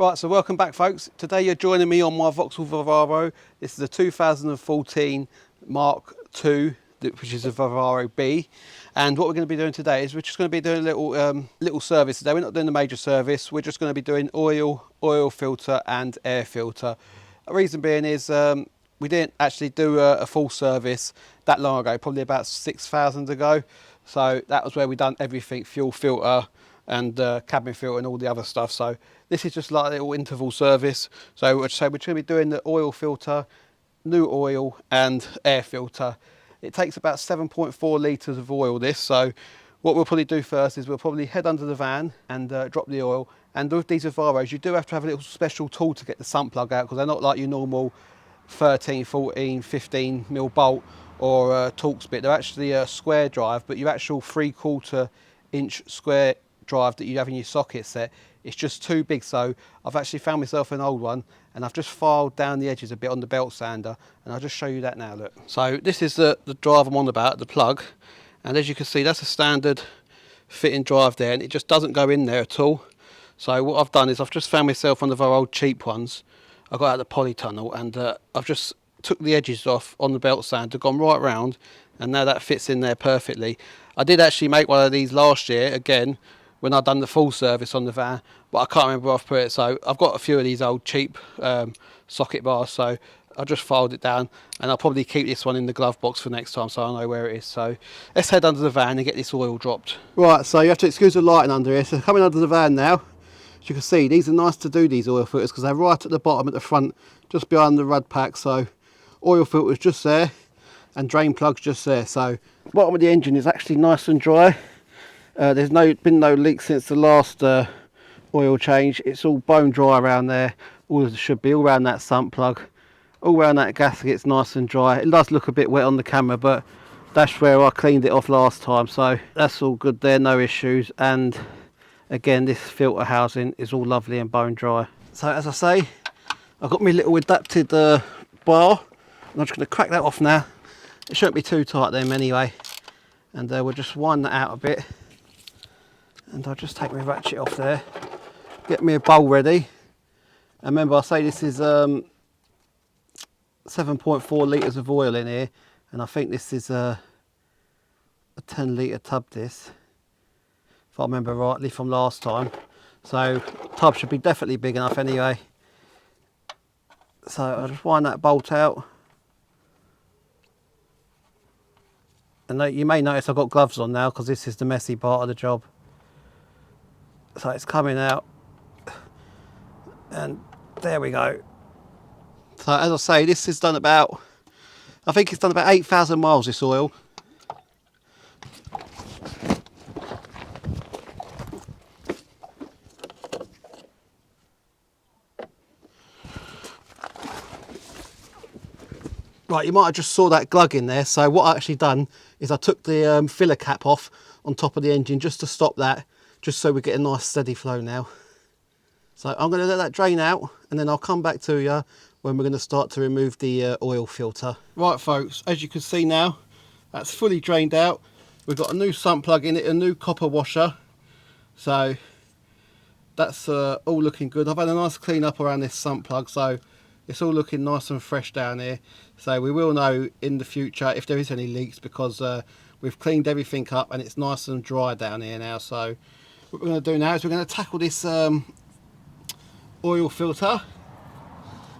Right, so welcome back folks. Today you're joining me on my Vauxhall Vivaro. This is a 2014 Mark II, which is a Vivaro B. And what we're going to be doing today is we're just going to be doing a little service today. We're not doing the major service. We're just going to be doing oil filter and air filter. The reason being is we didn't actually do a full service that long ago, probably about 6,000 ago. So that was where we done everything, fuel filter and cabin filter and all the other stuff. So this is just like a little interval service. So we're going to be doing the oil filter, new oil and air filter. It takes about 7.4 litres of oil this. So what we'll probably do first is we'll probably head under the van and drop the oil. And with these Vivaros, you do have to have a little special tool to get the sump plug out, because they're not like your normal 13, 14, 15 mil bolt or Torx bit. They're actually a square drive, but your actual 3/4 inch square drive that you have in your socket set, it's just too big. So I've actually found myself an old one and I've just filed down the edges a bit on the belt sander, and I'll just show you that now. Look, so this is the drive I'm on about, the plug, and as you can see that's a standard fitting drive there, and it just doesn't go in there at all. So what I've done is I've just found myself one of our old cheap ones. I got out the polytunnel and I've just took the edges off on the belt sander, gone right round, and now that fits in there perfectly. I did actually make one of these last year again when I'd done the full service on the van, but I can't remember where I've put it. So I've got a few of these old cheap socket bars, so I just filed it down, and I'll probably keep this one in the glove box for next time so I know where it is. So let's head under the van and get this oil dropped. Right, so you have to excuse the lighting under here. So coming under the van now, as you can see, these are nice to do, these oil filters, because they're right at the bottom at the front, just behind the rud pack. So oil filters just there and drain plugs just there. So the bottom of the engine is actually nice and dry. There's been no leaks since the last oil change. It's all bone dry around there, all as it should be, all around that sump plug, all around that gasket. It's nice and dry. It does look a bit wet on the camera, but that's where I cleaned it off last time, so that's all good there, no issues. And again, this filter housing is all lovely and bone dry. So as I say, I've got my little adapted bar, and I'm just going to crack that off now. It shouldn't be too tight then anyway, and we'll just wind that out a bit. And I'll just take my ratchet off there, get me a bowl ready. And remember, I say this is 7.4 litres of oil in here, and I think this is a 10 litre tub, this, if I remember rightly from last time. So tub should be definitely big enough anyway. So I'll just wind that bolt out. And you may notice I've got gloves on now because this is the messy part of the job. So it's coming out, and there we go. So as I say, this is done about, I think it's done about 8,000 miles, this oil. Right, you might have just saw that glug in there. So what I actually done is I took the filler cap off on top of the engine just to stop that, just so we get a nice steady flow now. So I'm going to let that drain out, and then I'll come back to you when we're going to start to remove the oil filter. Right folks, as you can see now, that's fully drained out. We've got a new sump plug in it, a new copper washer. So that's all looking good. I've had a nice clean up around this sump plug, so it's all looking nice and fresh down here. So we will know in the future if there is any leaks, because we've cleaned everything up and it's nice and dry down here now. So what we're going to do now is we're going to tackle this oil filter,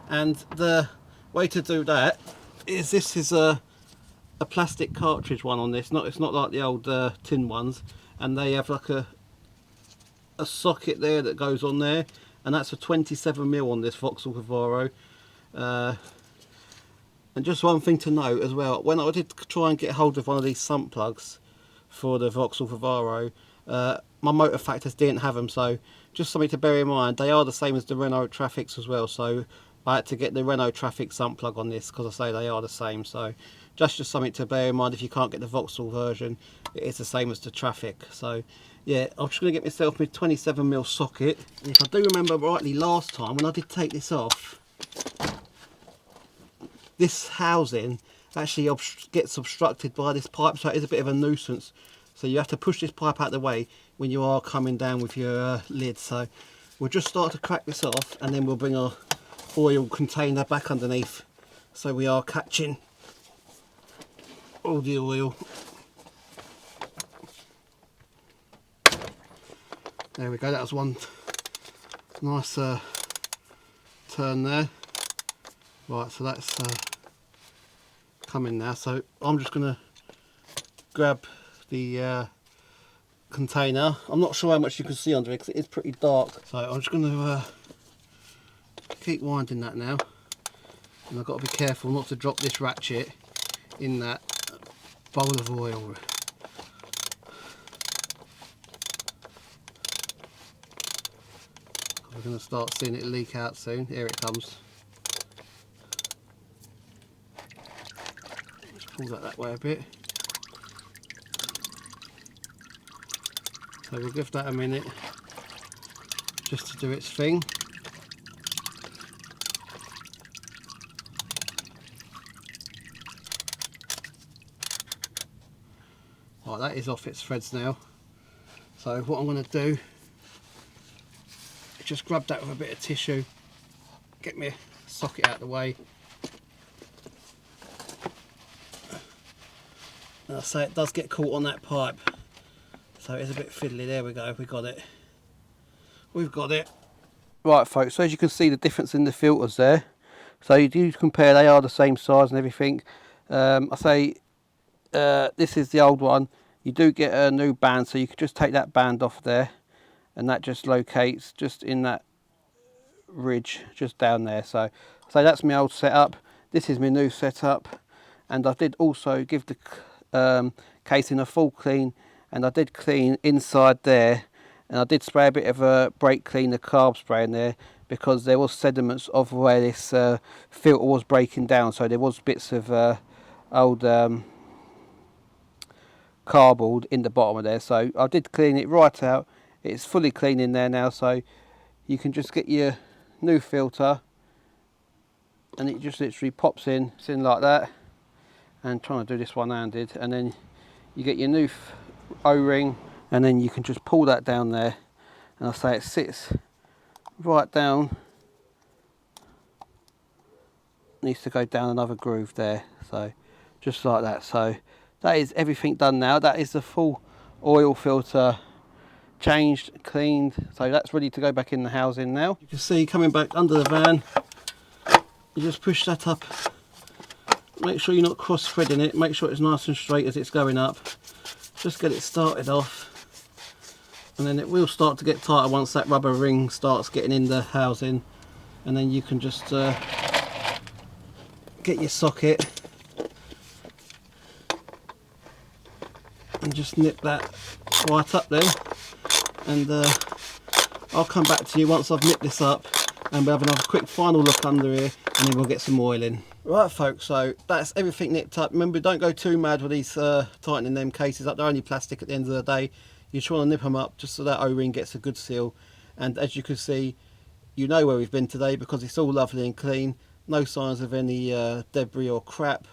and the way to do that is this is a plastic cartridge one on this. It's not like the old tin ones, and they have like a socket there that goes on there, and that's a 27mm on this Vauxhall Vivaro. And just one thing to note as well, when I did try and get hold of one of these sump plugs for the Vauxhall Vivaro, my motor factors didn't have them. So just something to bear in mind, they are the same as the Renault Trafics as well. So I had to get the Renault Trafic sump plug on this, because I say they are the same. So just something to bear in mind, if you can't get the Vauxhall version, it is the same as the Trafic. So yeah, I'm just going to get myself my 27mm socket. And if I do remember rightly, last time when I did take this off, this housing actually gets obstructed by this pipe, so it is a bit of a nuisance. So you have to push this pipe out of the way when you are coming down with your lid. So we'll just start to crack this off, and then we'll bring our oil container back underneath, so we are catching all the oil. There we go, that was one nice turn there. Right, so that's coming now, so I'm just going to grab the container. I'm not sure how much you can see under it because it is pretty dark, so I'm just going to keep winding that now, and I've got to be careful not to drop this ratchet in that bowl of oil. We're going to start seeing it leak out soon. Here it comes. Let's pull that way a bit. So we'll give that a minute just to do its thing. Right, that is off its threads now. So what I'm going to do is just grab that with a bit of tissue, get my socket out of the way. And I say it does get caught on that pipe, so it's a bit fiddly. There we go, we got it. We've got it. Right folks, so as you can see the difference in the filters there. So you do compare, they are the same size and everything. I say this is the old one. You do get a new band, so you can just take that band off there, and that just locates just in that ridge just down there. So that's my old setup. This is my new setup, and I did also give the casing a full clean, and I did clean inside there, and I did spray a bit of a brake cleaner carb spray in there because there was sediments of where this filter was breaking down, so there was bits of old cardboard in the bottom of there. So I did clean it right out. It's fully clean in there now, so you can just get your new filter, and it just literally pops in. It's in like that, and trying to do this one-handed, and then you get your new O-ring, and then you can just pull that down there, and I say it sits right down. Needs to go down another groove there, so just like that. So that is everything done now. That is the full oil filter changed, cleaned, so that's ready to go back in the housing now. You can see coming back under the van, you just push that up, make sure you're not cross threading it, make sure it's nice and straight as it's going up, just get it started off, and then it will start to get tighter once that rubber ring starts getting in the housing, and then you can just get your socket and just nip that right up then, and I'll come back to you once I've nipped this up, and we'll have another quick final look under here, and then we'll get some oil in. Right folks, so that's everything nipped up. Remember, don't go too mad with these tightening them cases up. They're only plastic at the end of the day. You just want to nip them up just so that O-ring gets a good seal. And as you can see, you know where we've been today because it's all lovely and clean. No signs of any debris or crap,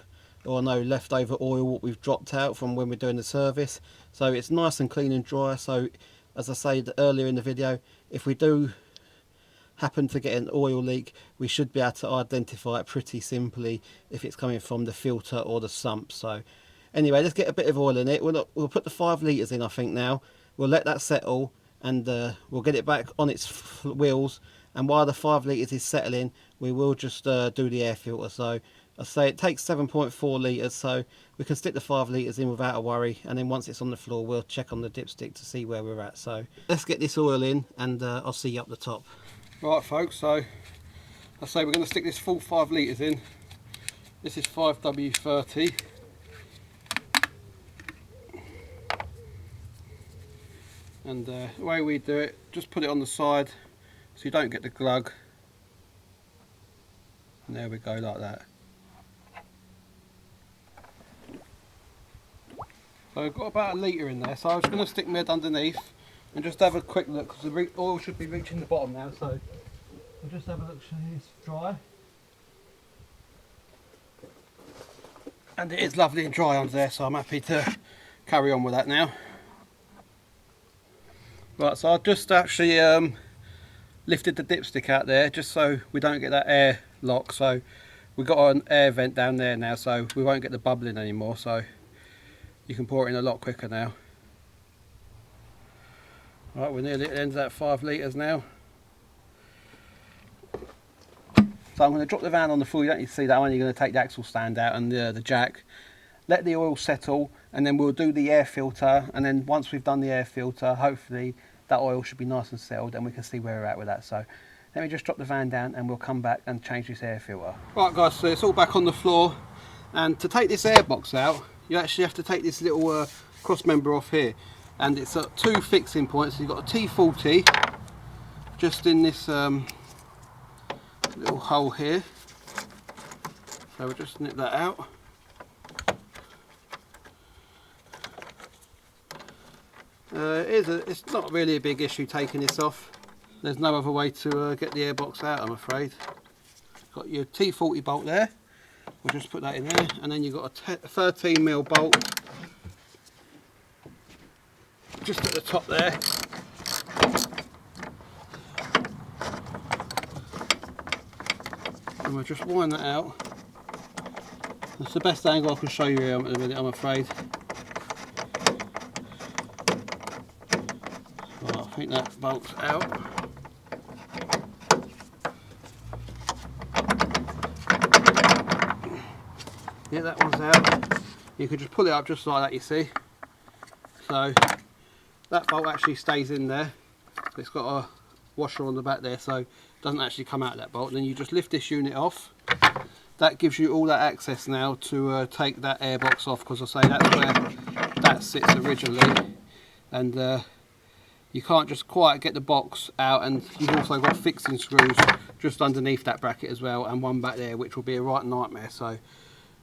or no leftover oil what we've dropped out from when we're doing the service. So it's nice and clean and dry. So as I said earlier in the video, if we do happen to get an oil leak, we should be able to identify it pretty simply if it's coming from the filter or the sump. So anyway, let's get a bit of oil in it. We'll put the 5 litres in, I think now. We'll let that settle, and we'll get it back on its wheels, and while the 5 litres is settling, we will just do the air filter. So I say it takes 7.4 litres, so we can stick the 5 litres in without a worry, and then once it's on the floor we'll check on the dipstick to see where we're at. So let's get this oil in, and I'll see you up the top. Right folks, so I say we're going to stick this full 5 litres in. This is 5W30. And the way we do it, just put it on the side so you don't get the glug, and there we go, like that. So I've got about 1 litre in there, so I was going to stick my head underneath and just have a quick look, because the oil should be reaching the bottom now. So we'll just have a look, see it's dry, and it is lovely and dry under there, so I'm happy to carry on with that now. Right, so I'll just actually lifted the dipstick out there just so we don't get that air lock. So we've got an air vent down there now, so we won't get the bubbling anymore, so you can pour it in a lot quicker now. Right, we're nearly at the end of that 5 litres now. So I'm going to drop the van on the floor. You don't need to see that. I'm only going to take the axle stand out and the jack. Let the oil settle, and then we'll do the air filter, and then once we've done the air filter, hopefully that oil should be nice and settled and we can see where we're at with that. So let me just drop the van down and we'll come back and change this air filter. Right guys, so it's all back on the floor, and to take this air box out you actually have to take this little cross member off here, and it's at 2 fixing points. You've got a T40 just in this little hole here, so we'll just nip that out. It's not really a big issue taking this off. There's no other way to get the airbox out, I'm afraid. Got your T40 bolt there. We'll just put that in there, and then you've got a 13mm bolt just at the top there. And we'll just wind that out. That's the best angle I can show you here at the minute, I'm afraid. Right, I think that bolt's out. Yeah, that one's out. You can just pull it up just like that, you see. So that bolt actually stays in there. It's got a washer on the back there, so it doesn't actually come out of that bolt. And then you just lift this unit off. That gives you all that access now to take that airbox off, because I say that's where that sits originally, and you can't just quite get the box out, and you've also got fixing screws just underneath that bracket as well, and one back there, which will be a right nightmare. So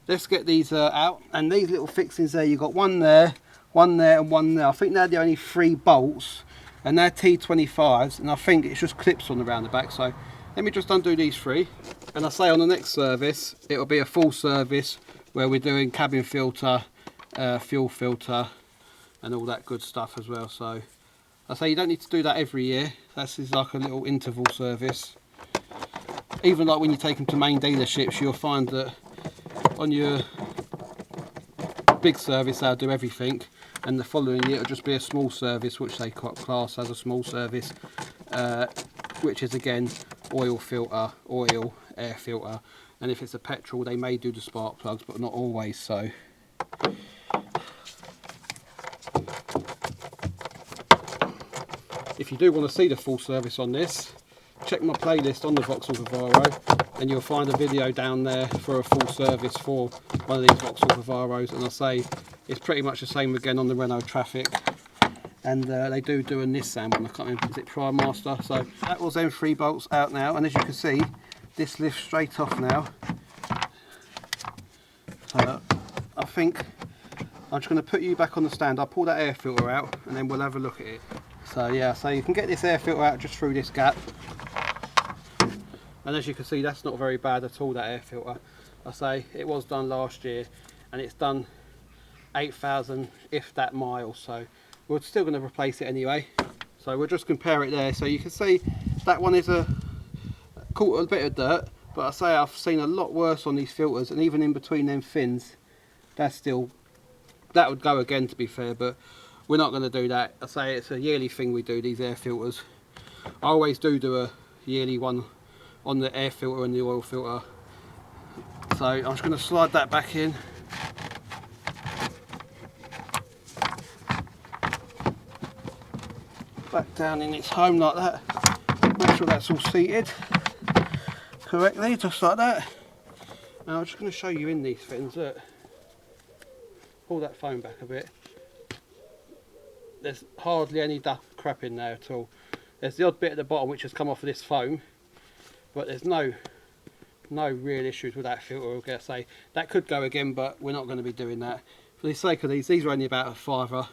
let's get these out. And these little fixings there, you've got one there, and one there. I think they're the only 3 bolts, and they're T25s, and I think it's just clips on around the back. So let me just undo these 3, and I say on the next service it'll be a full service where we're doing cabin filter, fuel filter, and all that good stuff as well. So I say you don't need to do that every year. This is like a little interval service. Even like when you take them to main dealerships, you'll find that on your big service they'll do everything, and the following year it'll just be a small service, which they class as a small service, which is again oil filter, oil, air filter, and if it's a petrol they may do the spark plugs, but not always. So if you do want to see the full service on this, check my playlist on the Vauxhall Vivaro, and you'll find a video down there for a full service for one of these Vauxhall Vivaros. And I say it's pretty much the same again on the Renault Traffic, and they do a Nissan one. I can't remember, is it Prime Master? So that was them 3 bolts out now, and as you can see this lifts straight off now. So I think I'm just going to put you back on the stand. I'll pull that air filter out and then we'll have a look at it. So yeah, so you can get this air filter out just through this gap, and as you can see that's not very bad at all, that air filter. I say it was done last year and it's done 8,000 if that miles, so we're still going to replace it anyway. So we'll just compare it there. So you can see that one is caught a bit of dirt, but I say I've seen a lot worse on these filters, and even in between them fins, that would go again, to be fair, but we're not going to do that. I say it's a yearly thing we do, these air filters. I always do a yearly one on the air filter and the oil filter. So I'm just going to slide that back in. Back down in its home like that. Make sure that's all seated correctly, just like that. Now I'm just going to show you in these fins. Look. Pull that foam back a bit. There's hardly any crap in there at all. There's the odd bit at the bottom which has come off of this foam, but there's no real issues with that filter. I'm going to say that could go again, but we're not going to be doing that for the sake of these are only about a £5.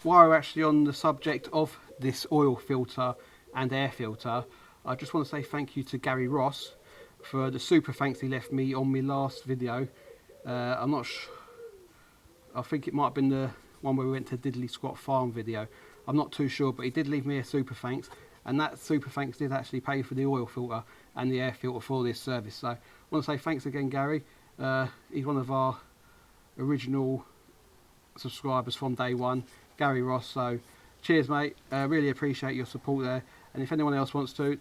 While we're actually on the subject of this oil filter and air filter, I just want to say thank you to Gary Ross for the super thanks he left me on my last video. I'm not sure, I think it might have been the one where we went to Diddley Squat Farm video. I'm not too sure, but he did leave me a super thanks, and that super thanks did actually pay for the oil filter and the air filter for this service. So I want to say thanks again, Gary. He's one of our original subscribers from day one, Gary Ross. So cheers, mate. Really appreciate your support there. And if anyone else wants to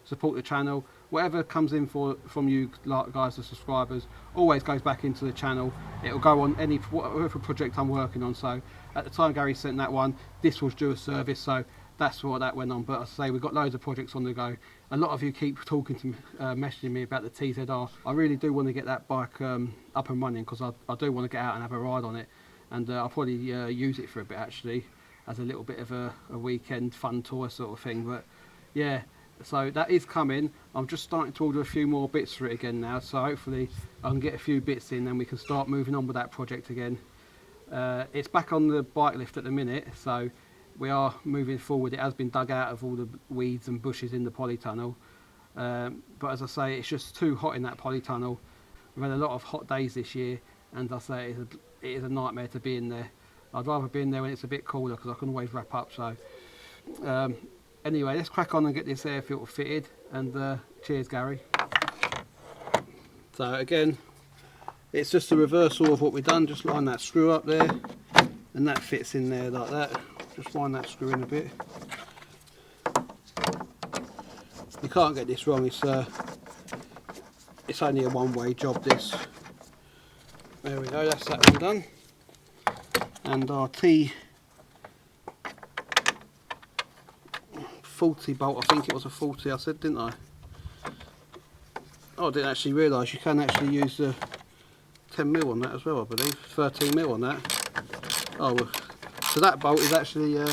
support the channel, whatever comes in from you guys, the subscribers, always goes back into the channel. It'll go on any whatever project I'm working on. So at the time Gary sent that one, this was due a service, so that's what that went on. But as I say, we've got loads of projects on the go. A lot of you keep talking to me, messaging me about the TZR. I really do want to get that bike up and running, because I do want to get out and have a ride on it, and I'll probably use it for a bit actually, as a little bit of a weekend fun tour sort of thing. But yeah, so that is coming. I'm just starting to order a few more bits for it again now, so hopefully I can get a few bits in and we can start moving on with that project again. It's back on the bike lift at the minute, so we are moving forward. It has been dug out of all the weeds and bushes in the polytunnel, but as I say, it's just too hot in that polytunnel. We've had a lot of hot days this year, and I say it is a nightmare to be in there. I'd rather be in there when it's a bit cooler, because I can always wrap up. So anyway, let's crack on and get this air filter fitted, and cheers, Gary. So again, it's just a reversal of what we've done. Just line that screw up there, and that fits in there like that. Just wind that screw in a bit. You can't get this wrong. It's only a one-way job, this. There we go, that's that one done. And our T40 bolt, I think it was a 40 I said, didn't I? Oh, I didn't actually realise you can actually use the 10mm on that as well, I believe. 13mm on that. Oh, well, so that bolt is actually a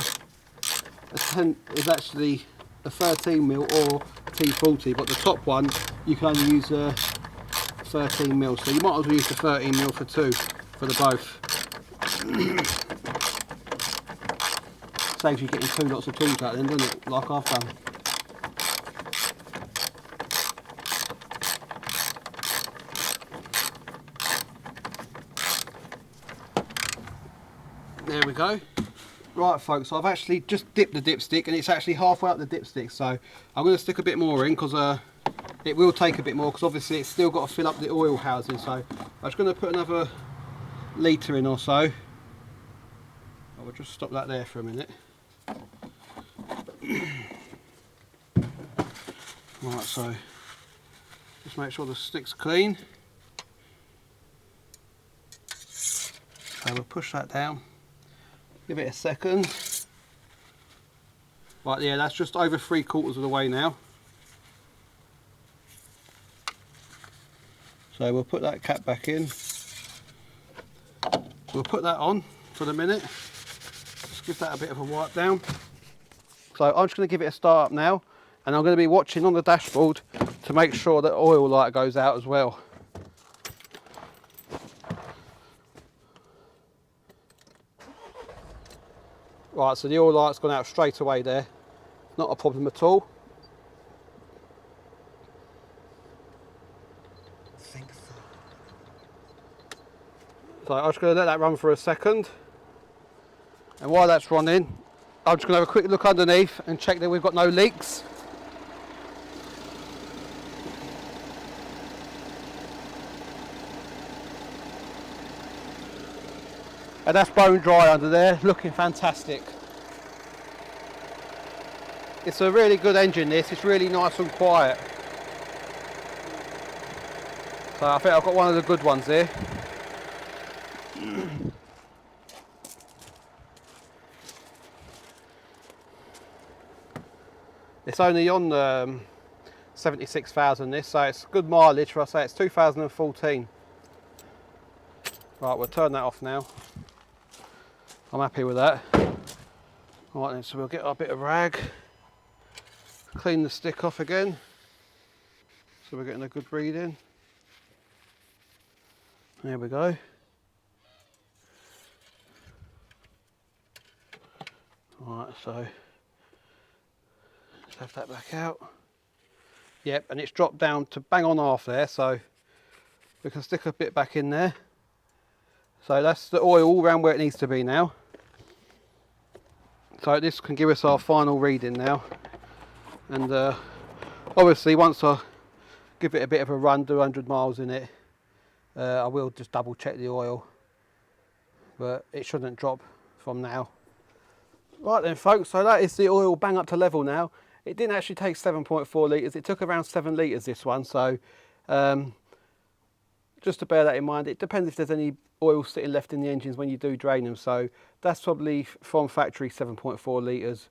13mm or T40, but the top one you can only use 13mm, so you might as well use the 13mm for two, for the both. Saves you getting two lots of tools out then, doesn't it, like I've done. There we go. Right folks, I've actually just dipped the dipstick, and it's actually halfway up the dipstick, so I'm going to stick a bit more in, because it will take a bit more, because obviously it's still got to fill up the oil housing. So I'm just going to put another litre in or so. I will just stop that there for a minute. Right, so just make sure the stick's clean. So we'll push that down. Give it a second. Right, yeah, that's just over 3/4 of the way now. So we'll put that cap back in. We'll put that on for the minute. Just give that a bit of a wipe down. So I'm just going to give it a start up now, and I'm going to be watching on the dashboard to make sure that oil light goes out as well. Right, so the oil light's gone out straight away there. Not a problem at all. So I'm just going to let that run for a second. And while that's running, I'm just going to have a quick look underneath and check that we've got no leaks. And that's bone dry under there, looking fantastic. It's a really good engine, this. It's really nice and quiet. So I think I've got one of the good ones here. It's only on 76,000 this, so it's good mileage. I say it's 2014. Right, we'll turn that off now. I'm happy with that. Right then, so we'll get our bit of rag, clean the stick off again, so we're getting a good reading. There we go. Right, so let's have that back out. Yep, and it's dropped down to bang on half there, so we can stick a bit back in there. So that's the oil all around where it needs to be now. So this can give us our final reading now, and obviously once I give it a bit of a run, do 100 miles in it, I will just double check the oil, but it shouldn't drop from now. Right then folks, so that is the oil bang up to level now. It didn't actually take 7.4 litres, it took around 7 litres this one, so just to bear that in mind. It depends if there's any oil sitting left in the engines when you do drain them, so that's probably from factory 7.4 litres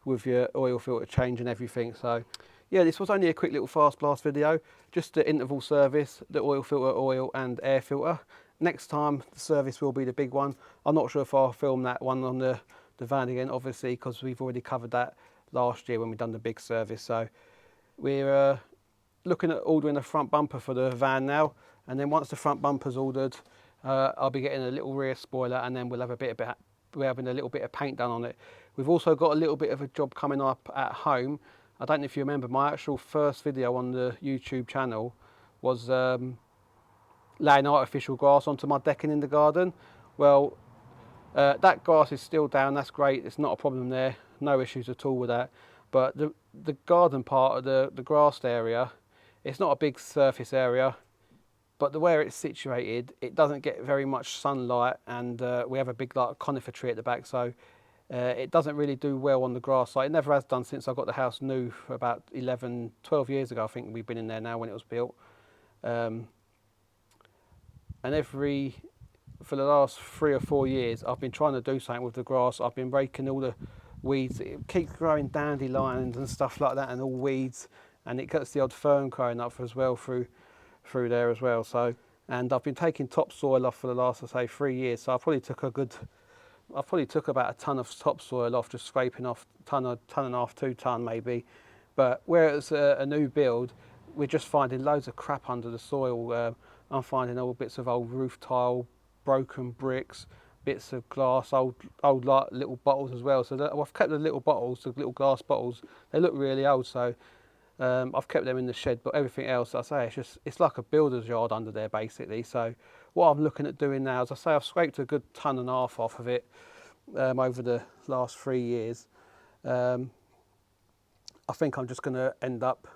with your oil filter change and everything. So yeah, this was only a quick little fast blast video, just the interval service, the oil filter, oil and air filter. Next time the service will be the big one. I'm not sure if I'll film that one on the van again, obviously, because we've already covered that last year when we done the big service. So we're looking at ordering a front bumper for the van now, and then once the front bumper's ordered, I'll be getting a little rear spoiler, and then we're having a little bit of paint done on it. We've also got a little bit of a job coming up at home. I don't know if you remember, my actual first video on the YouTube channel was laying artificial grass onto my decking in the garden. Well, that grass is still down, that's great, it's not a problem there, no issues at all with that. But the garden part of the grassed area, it's not a big surface area, but where it's situated, it doesn't get very much sunlight, and we have a big like conifer tree at the back, so it doesn't really do well on the grass side. It never has done since I got the house new for about 12 years ago. I think we've been in there now when it was built. And for the last 3 or 4 years, I've been trying to do something with the grass. I've been raking all the weeds. It keeps growing dandelions and stuff like that, and all weeds, and it gets the odd fern growing up as well through there as well. So, and I've been taking topsoil off for the last, I say, 3 years. So I probably took about a ton of topsoil off, just scraping off ton and a half, 2 ton maybe. But where it's a new build, we're just finding loads of crap under the soil. I'm finding all bits of old roof tile, broken bricks, bits of glass, old like little bottles as well. So I've kept the little bottles, the little glass bottles. They look really old, so I've kept them in the shed. But everything else, I say, it's like a builder's yard under there basically. So what I'm looking at doing now, as I say, I've scraped a good 1.5 tons off of it over the last 3 years. I think I'm just going to end up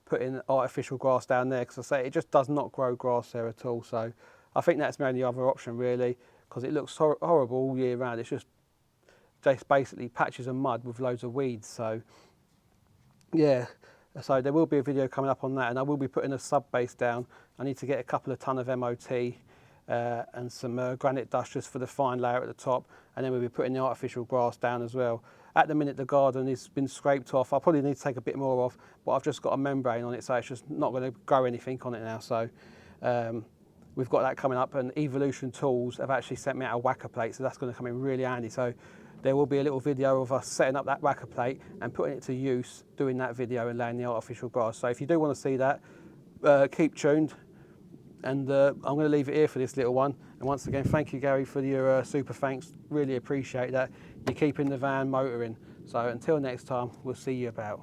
putting artificial grass down there, because I say it just does not grow grass there at all. So I think that's my only other option really, because it looks horrible all year round. It's just basically patches of mud with loads of weeds. So yeah, so there will be a video coming up on that, and I will be putting a sub base down. I need to get a couple of ton of MOT and some granite dust just for the fine layer at the top, and then we'll be putting the artificial grass down as well. At the minute the garden has been scraped off. I'll probably need to take a bit more off, but I've just got a membrane on it, so it's just not going to grow anything on it now. So we've got that coming up, and Evolution Tools have actually sent me out a whacker plate, so that's going to come in really handy. So there will be a little video of us setting up that whacker plate and putting it to use, doing that video and laying the artificial grass. So if you do want to see that, keep tuned. And I'm going to leave it here for this little one. And once again, thank you, Gary, for your super thanks. Really appreciate that. You're keeping the van motoring. So until next time, we'll see you about.